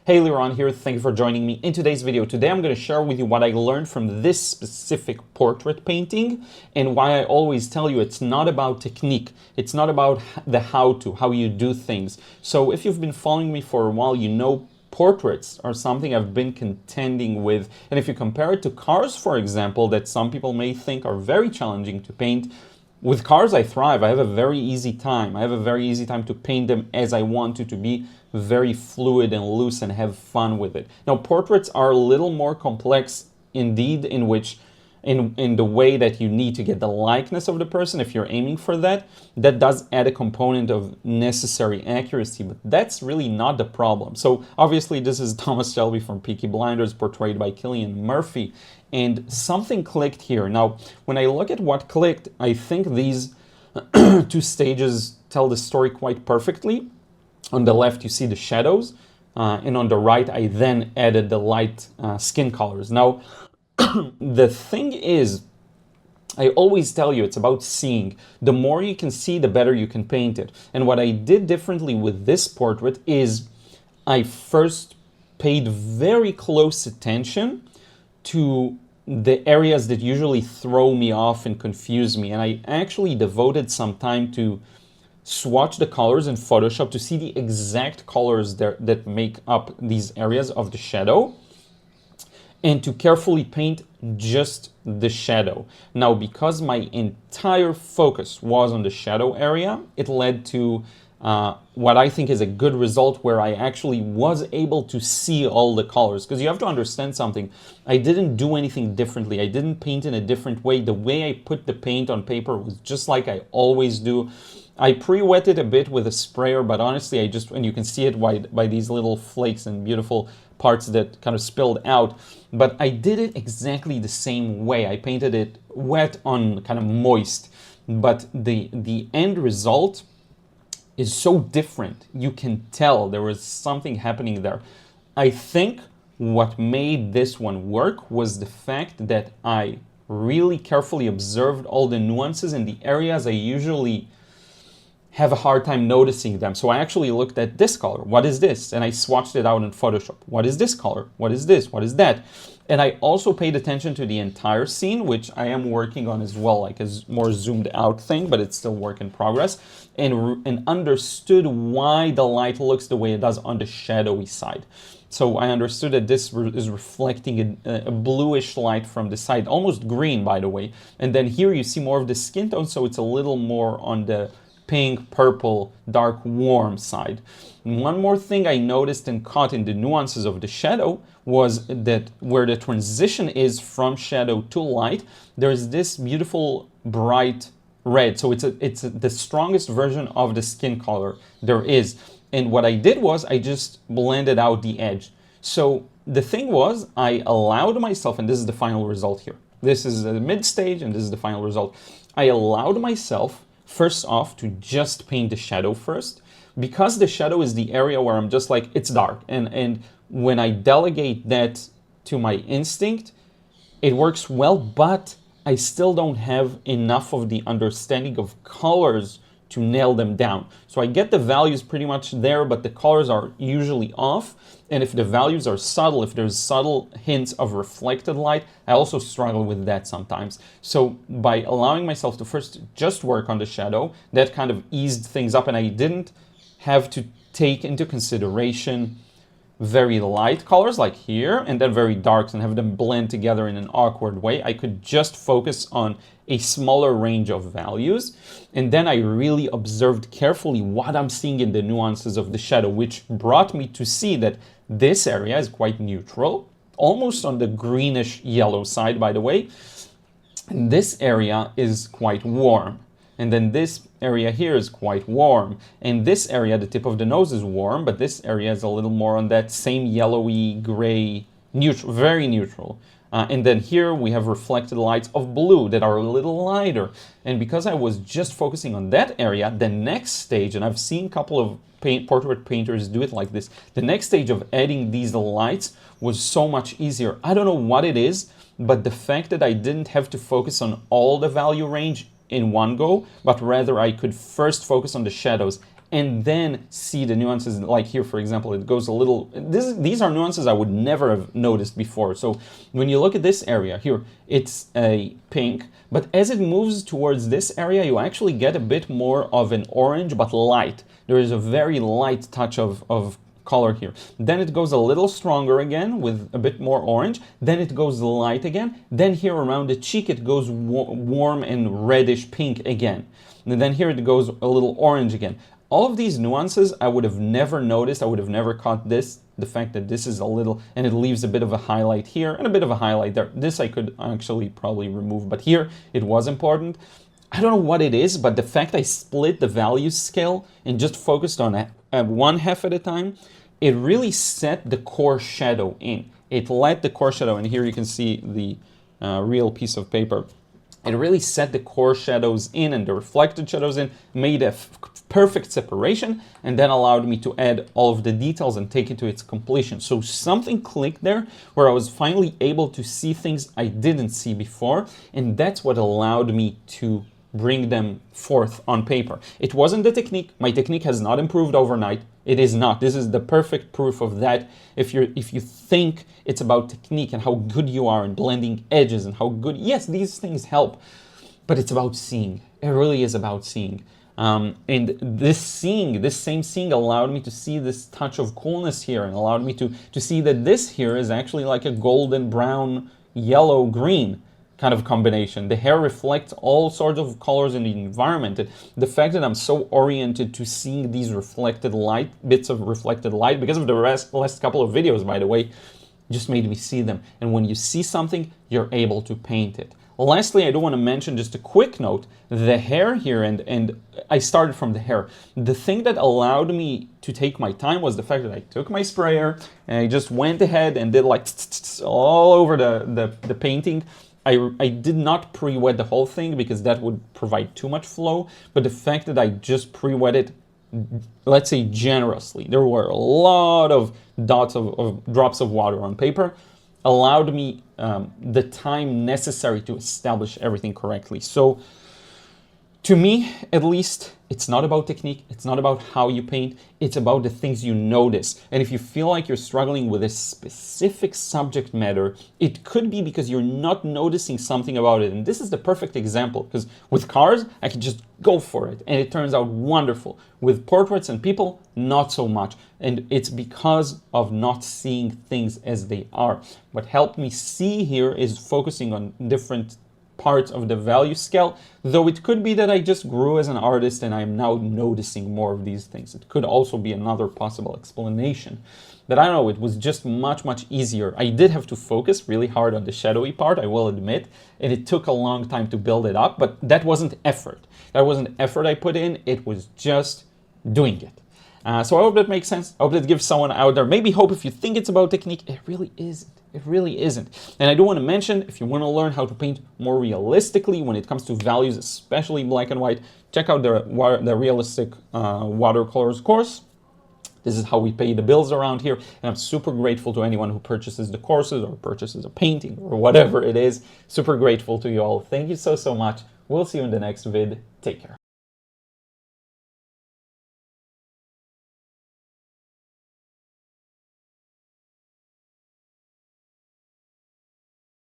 Hey, Liron here. Thank you for joining me in today's video. Today I'm going to share with you what I learned from this specific portrait painting and why I always tell you it's not about technique. It's not about the how-to, how you do things. So if you've been following me for a while, you know portraits are something I've been contending with. And if you compare it to cars, for example, that some people may think are very challenging to paint, with cars I thrive. I have a very easy time. I have a very easy time to paint them as I want to be very fluid and loose and have fun with it. Now, portraits are a little more complex indeed, in which in the way that you need to get the likeness of the person. If you're aiming for that, that does add a component of necessary accuracy, but that's really not the problem. So obviously this is Thomas Shelby from Peaky Blinders, portrayed by Cillian Murphy, and something clicked here. Now, when I look at what clicked, I think these two stages tell the story quite perfectly. On the left, you see the shadows, and on the right, I then added the light skin colors. Now, the thing is, I always tell you, it's about seeing. The more you can see, the better you can paint it. And what I did differently with this portrait is I first paid very close attention to the areas that usually throw me off and confuse me. And I actually devoted some time to swatch the colors in Photoshop to see the exact colors that make up these areas of the shadow, and to carefully paint just the shadow. Now, because my entire focus was on the shadow area, it led to what I think is a good result, where I actually was able to see all the colors. Because you have to understand something. I didn't do anything differently. I didn't paint in a different way. The way I put the paint on paper was just like I always do. I pre-wet it a bit with a sprayer, but honestly, and you can see it by these little flakes and beautiful parts that kind of spilled out. But I did it exactly the same way. I painted it wet on kind of moist. But the end result is so different. You can tell there was something happening there. I think what made this one work was the fact that I really carefully observed all the nuances in the areas I usually have a hard time noticing them. So I actually looked at this color. What is this? And I swatched it out in Photoshop. What is this color? What is this? What is that? And I also paid attention to the entire scene, which I am working on as well, like a more zoomed out thing, but it's still work in progress, and understood why the light looks the way it does on the shadowy side. So I understood that this is reflecting a bluish light from the side, almost green, by the way. And then here you see more of the skin tone, so it's a little more on the pink, purple, dark, warm side. And one more thing I noticed and caught in the nuances of the shadow was that where the transition is from shadow to light, there's this beautiful bright red. So it's the strongest version of the skin color there is. And what I did was I just blended out the edge. So the thing was, I allowed myself, and this is the final result here. This is the mid stage, and this is the final result. I allowed myself first off to just paint the shadow first, because the shadow is the area where I'm just like, it's dark. And when I delegate that to my instinct, it works well, but I still don't have enough of the understanding of colors to nail them down. So I get the values pretty much there, but the colors are usually off. And if the values are subtle, if there's subtle hints of reflected light, I also struggle with that sometimes. So by allowing myself to first just work on the shadow, that kind of eased things up, and I didn't have to take into consideration very light colors like here and then very darks and have them blend together in an awkward way. I could just focus on a smaller range of values, and then I really observed carefully what I'm seeing in the nuances of the shadow, which brought me to see that this area is quite neutral, almost on the greenish yellow side, by the way. And this area is quite warm. And then this area here is quite warm. And this area, the tip of the nose, is warm, but this area is a little more on that same yellowy, gray, neutral, very neutral. And then here we have reflected lights of blue that are a little lighter. And because I was just focusing on that area, the next stage, and I've seen a couple of portrait painters do it like this, the next stage of adding these lights was so much easier. I don't know what it is, but the fact that I didn't have to focus on all the value range in one go, but rather I could first focus on the shadows and then see the nuances. Like here, for example, it goes a little, these are nuances I would never have noticed before. So when you look at this area here, it's a pink, but as it moves towards this area, you actually get a bit more of an orange, but light. There is a very light touch of color here. Then it goes a little stronger again with a bit more orange. Then it goes light again. Then here around the cheek, it goes warm and reddish pink again. And then here it goes a little orange again. All of these nuances I would have never noticed. I would have never caught this. The fact that this is a little, and it leaves a bit of a highlight here and a bit of a highlight there. This I could actually probably remove, but here it was important. I don't know what it is, but the fact I split the value scale and just focused on one half at a time, it really set the core shadow in. It let the core shadow, and here you can see the real piece of paper. It really set the core shadows in and the reflected shadows in, made a perfect separation, and then allowed me to add all of the details and take it to its completion. So something clicked there where I was finally able to see things I didn't see before, and that's what allowed me to bring them forth on paper. It wasn't the technique. My technique has not improved overnight. It is not. This is the perfect proof of that. If you think it's about technique and how good you are in blending edges and how good, yes, these things help, but it's about seeing. It really is about seeing. And this same seeing allowed me to see this touch of coolness here, and allowed me to see that this here is actually like a golden brown, yellow, green kind of combination. The hair reflects all sorts of colors in the environment. And the fact that I'm so oriented to seeing these reflected light, bits of reflected light, because of the last couple of videos, by the way, just made me see them. And when you see something, you're able to paint it. Lastly, I do want to mention just a quick note, the hair here, and I started from the hair. The thing that allowed me to take my time was the fact that I took my sprayer and I just went ahead and did like all over the painting. I did not pre-wet the whole thing because that would provide too much flow, but the fact that I just pre-wet it, let's say generously, there were a lot of drops of water on paper, allowed me the time necessary to establish everything correctly. So to me, at least, it's not about technique. It's not about how you paint. It's about the things you notice. And if you feel like you're struggling with a specific subject matter, it could be because you're not noticing something about it. And this is the perfect example, because with cars, I can just go for it, and it turns out wonderful. With portraits and people, not so much. And it's because of not seeing things as they are. What helped me see here is focusing on different parts of the value scale, though it could be that I just grew as an artist and I'm now noticing more of these things. It could also be another possible explanation. But I don't know, it was just much easier. I did have to focus really hard on the shadowy part, I will admit, and it took a long time to build it up, but that wasn't effort. That wasn't effort I put in, it was just doing it. So I hope that makes sense. I hope that gives someone out there maybe hope. If you think it's about technique, it really isn't. It really isn't. And I do want to mention, if you want to learn how to paint more realistically when it comes to values, especially black and white, check out the Realistic Watercolors course. This is how we pay the bills around here. And I'm super grateful to anyone who purchases the courses or purchases a painting or whatever it is. Super grateful to you all. Thank you so much. We'll see you in the next vid. Take care.